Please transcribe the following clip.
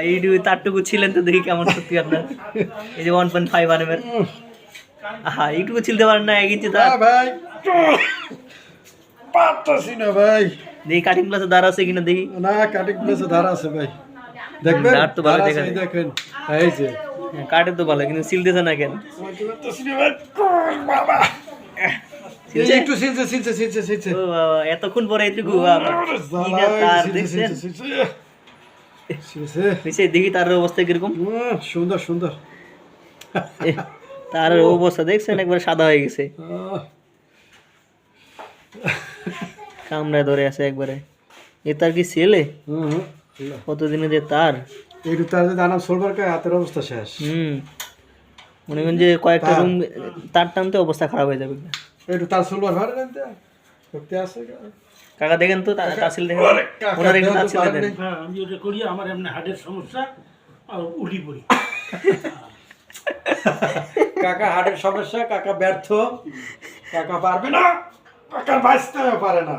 এইটু তারটুকু ছিলেন তো দেখি কেমন সত্যি আপনার এই যে 1.5 mm এর হ্যাঁ এইটুকু ছিলতে পারেন না 1 ইঞ্চি তার ভাই পারতাছি না ভাই দেখি কাটিং প্লাসে দাঁড় আছে কিনা দেখি না কাটিং প্লেসে ধারা আছে ভাই দেখবেন দাঁড় তো ভালো ধারা দেখা আছে, যায়। দেখেন এই যে কাটে তো ভালো কিন্তু সিলতেছে না কেন পারতাছি না ভাই বাবা সিলছে? একটু সিলছে ও বাবা এতক্ষণ পরে এইটুকু বাবা কি না তার দেখছেন নিচে দেখি তার অবস্থা কিরকম সুন্দর সুন্দর তার অবস্থা দেখছেন একবার সাদা হয়ে গেছে কামড়ায় ধরে আছে একবারে এ তার কি ছেলে কতদিনে যে তার একটু তার যদি আনাম সোলবার কায় হাতের অবস্থা শেষ মনে করেন যে কয়েকটা রুম তার টানতে অবস্থা খারাপ হয়ে যাবে একটু তার সোলবার ভাড়া জানতে করতে আসে কাকা দেখেন তো তাসিল দেখেন ওনার একটু তাসিল দেন হ্যাঁ আমি ওটা করি আমার এমনি হার্টের সমস্যা আর উঠি পড়ি কাকা হার্টের সমস্যা কাকা ব্যর্থ কাকা পারবে না কাকার বাঁচতে পারে না